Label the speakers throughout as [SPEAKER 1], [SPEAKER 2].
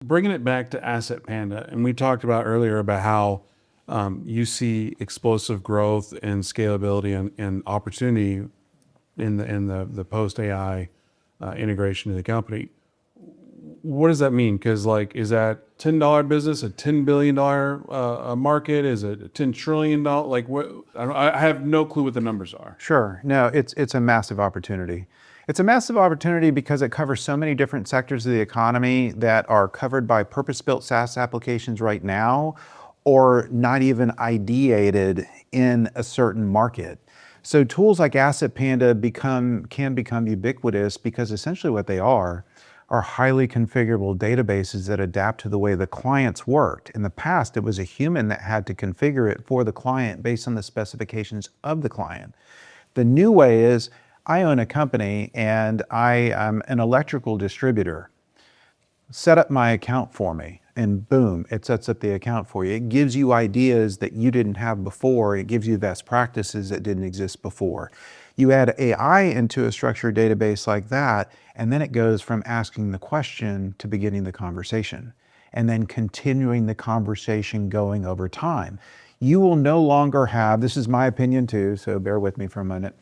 [SPEAKER 1] bringing it back to Asset Panda, and we talked about earlier about how you see explosive growth and scalability and opportunity in the post AI integration of the company. What does that mean? Because like, is that $10 business a $10 billion market? Is it a $10 trillion? Like what? I have no clue what the numbers are.
[SPEAKER 2] Sure. No, it's a massive opportunity. It's a massive opportunity because it covers so many different sectors of the economy that are covered by purpose-built SaaS applications right now, or not even ideated in a certain market. So tools like Asset Panda can become ubiquitous because essentially what they are highly configurable databases that adapt to the way the clients worked. In the past, it was a human that had to configure it for the client based on the specifications of the client. The new way is, I own a company and I am an electrical distributor. Set up my account for me, and boom, it sets up the account for you. It gives you ideas that you didn't have before. It gives you best practices that didn't exist before. You add AI into a structured database like that, and then it goes from asking the question to beginning the conversation, and then continuing the conversation going over time. You will no longer have, this is my opinion too, so bear with me for a minute,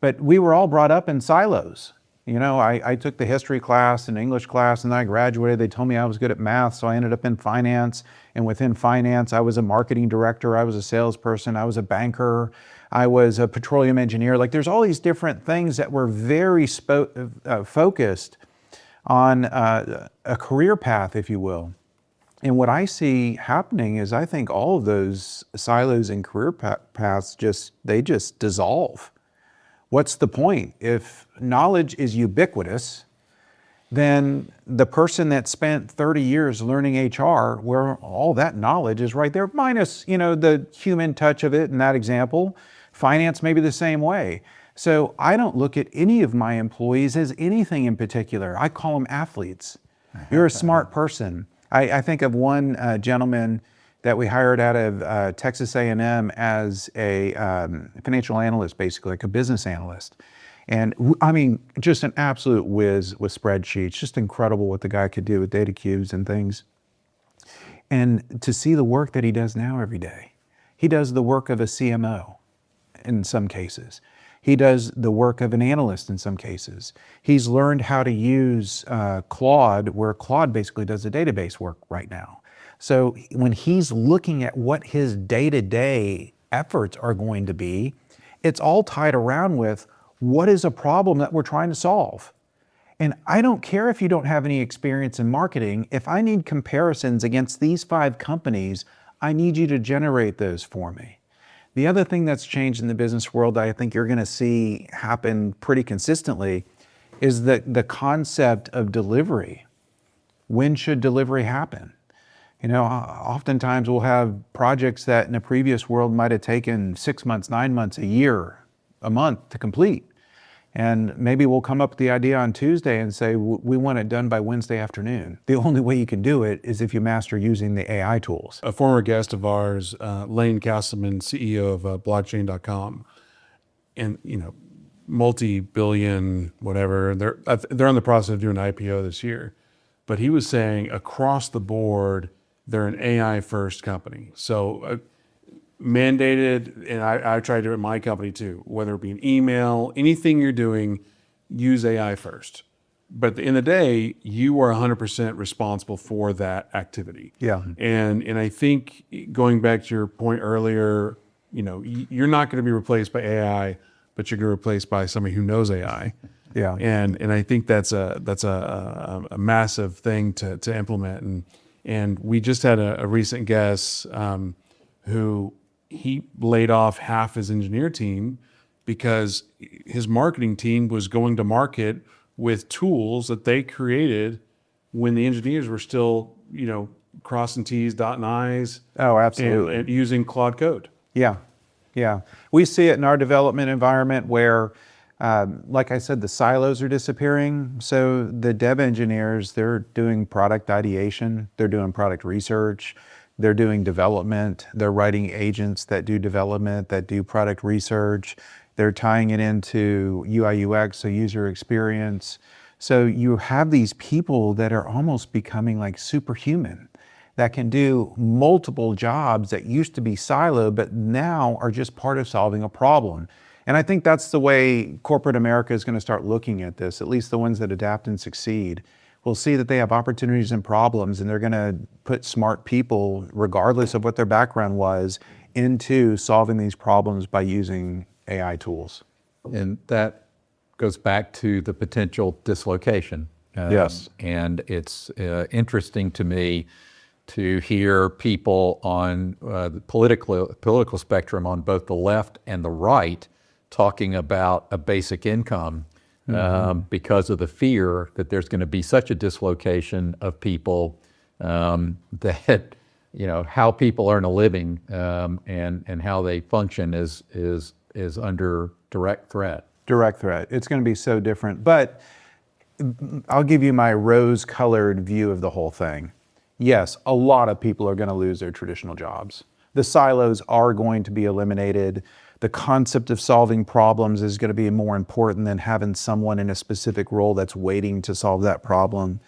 [SPEAKER 2] but we were all brought up in silos. You know, I took the history class and English class and then I graduated. They told me I was good at math, so I ended up in finance. And within finance, I was a marketing director, I was a salesperson, I was a banker, I was a petroleum engineer. Like there's all these different things that were very focused on a career path, if you will. And what I see happening is I think all of those silos and career paths just dissolve. What's the point? If knowledge is ubiquitous, then the person that spent 30 years learning HR, where all that knowledge is right there, minus, the human touch of it in that example. Finance may be the same way. So I don't look at any of my employees as anything in particular. I call them athletes. You're a smart person. I think of one gentleman that we hired out of Texas A&M as a financial analyst, basically, like a business analyst. And I mean, just an absolute whiz with spreadsheets, just incredible what the guy could do with data cubes and things. And to see the work that he does now every day, he does the work of a CMO in some cases. He does the work of an analyst in some cases. He's learned how to use Claude, where Claude basically does the database work right now. So when he's looking at what his day-to-day efforts are going to be, it's all tied around with what is a problem that we're trying to solve. And I don't care if you don't have any experience in marketing. If I need comparisons against these 5 companies, I need you to generate those for me. The other thing that's changed in the business world that I think you're going to see happen pretty consistently is the concept of delivery. When should delivery happen? Oftentimes we'll have projects that in a previous world might have taken 6 months, 9 months, a year, a month to complete. And maybe we'll come up with the idea on Tuesday and say, we want it done by Wednesday afternoon. The only way you can do it is if you master using the AI tools.
[SPEAKER 1] A former guest of ours, Lane Castleman, CEO of blockchain.com, and, multi-billion, whatever, they're in the process of doing an IPO this year. But he was saying across the board, they're an AI first company. So mandated, and I try to do it in my company too, whether it be an email, anything you're doing, use AI first. But at the end of the day, you are 100% responsible for that activity.
[SPEAKER 2] Yeah.
[SPEAKER 1] And I think going back to your point earlier, you're not going to be replaced by AI, but you're going to be replaced by somebody who knows AI.
[SPEAKER 2] Yeah.
[SPEAKER 1] And I think that's a massive thing to implement. And we just had a recent guest who he laid off half his engineer team because his marketing team was going to market with tools that they created when the engineers were still, crossing T's, dotting I's.
[SPEAKER 2] Oh, absolutely.
[SPEAKER 1] And using Claude Code.
[SPEAKER 2] Yeah. Yeah. We see it in our development environment where, like I said, the silos are disappearing. So the dev engineers, they're doing product ideation, they're doing product research, they're doing development, they're writing agents that do development, that do product research, they're tying it into UI UX, so user experience. So you have these people that are almost becoming like superhuman, that can do multiple jobs that used to be siloed, but now are just part of solving a problem. And I think that's the way corporate America is going to start looking at this, at least the ones that adapt and succeed. Will see that they have opportunities and problems, and they're going to put smart people, regardless of what their background was, into solving these problems by using AI tools.
[SPEAKER 3] And that goes back to the potential dislocation.
[SPEAKER 2] Yes.
[SPEAKER 3] And it's interesting to me to hear people on the political spectrum on both the left and the right talking about a basic income because of the fear that there's going to be such a dislocation of people that, you know, how people earn a living and how they function is under direct threat.
[SPEAKER 2] Direct threat. It's going to be so different. But I'll give you my rose-colored view of the whole thing. Yes, a lot of people are going to lose their traditional jobs. The silos are going to be eliminated. The concept of solving problems is going to be more important than having someone in a specific role that's waiting to solve that problem.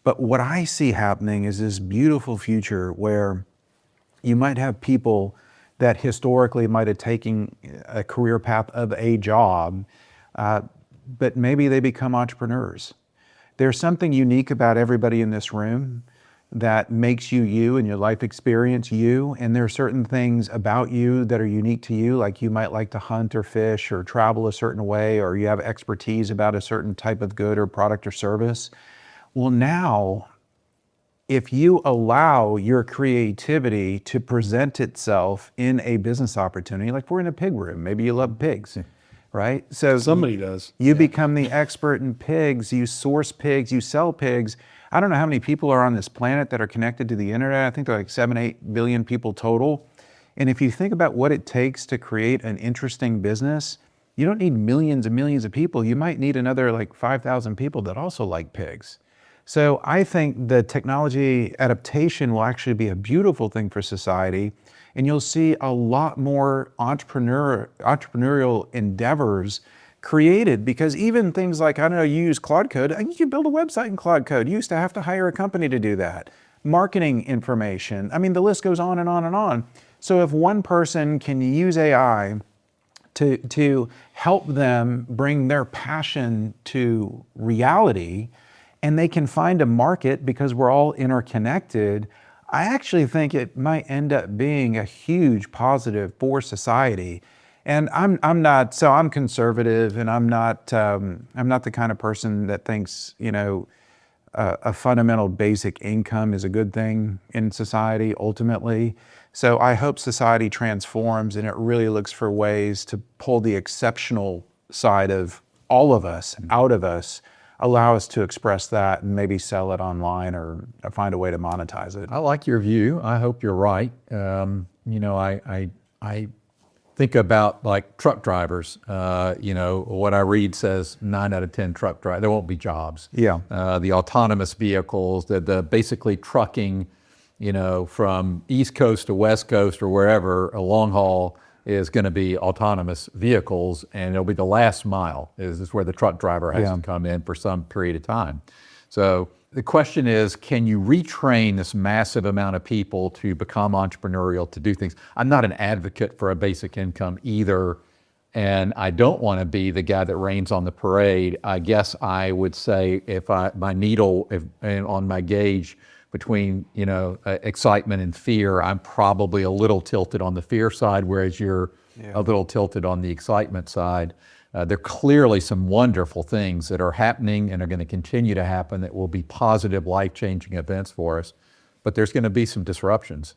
[SPEAKER 2] But what I see happening is this beautiful future where you might have people that historically might have taken a career path of a job, but maybe they become entrepreneurs. There's something unique about everybody in this room that makes you you and your life experience you. And there are certain things about you that are unique to you, like you might like to hunt or fish or travel a certain way, or you have expertise about a certain type of good or product or service. Well, now, if you allow your creativity to present itself in a business opportunity, like we're in a pig room, maybe you love pigs, right? So
[SPEAKER 1] Somebody does.
[SPEAKER 2] You become the expert in pigs, you source pigs, you sell pigs. I don't know how many people are on this planet that are connected to the internet. I think there are like 7-8 billion people total. And if you think about what it takes to create an interesting business, you don't need millions and millions of people. You might need another like 5,000 people that also like pigs. So I think the technology adaptation will actually be a beautiful thing for society. And you'll see a lot more entrepreneurial endeavors created, because even things like, I don't know, you use Claude Code, you can build a website in Claude Code. You used to have to hire a company to do that. Marketing information. I mean, the list goes on and on and on. So if one person can use AI to help them bring their passion to reality, and they can find a market because we're all interconnected, I actually think it might end up being a huge positive for society. And I'm conservative, and I'm not the kind of person that thinks, you know, a fundamental basic income is a good thing in society ultimately. So I hope society transforms and it really looks for ways to pull the exceptional side of all of us out of us, allow us to express that and maybe sell it online or find a way to monetize it.
[SPEAKER 3] I like your view. I hope you're right. You know, I think about like truck drivers. You know, what I read says 9 out of 10 truck drivers, there won't be jobs.
[SPEAKER 2] Yeah.
[SPEAKER 3] The autonomous vehicles, the basically trucking, you know, from East Coast to West Coast or wherever, a long haul is going to be autonomous vehicles, and it'll be the last mile is where the truck driver has to come in for some period of time. So the question is, can you retrain this massive amount of people to become entrepreneurial, to do things? I'm not an advocate for a basic income either, and I don't want to be the guy that rains on the parade. I guess I would say if my needle on my gauge between, you know, excitement and fear, I'm probably a little tilted on the fear side, whereas you're a little tilted on the excitement side. There are clearly some wonderful things that are happening and are going to continue to happen that will be positive, life-changing events for us, but there's going to be some disruptions.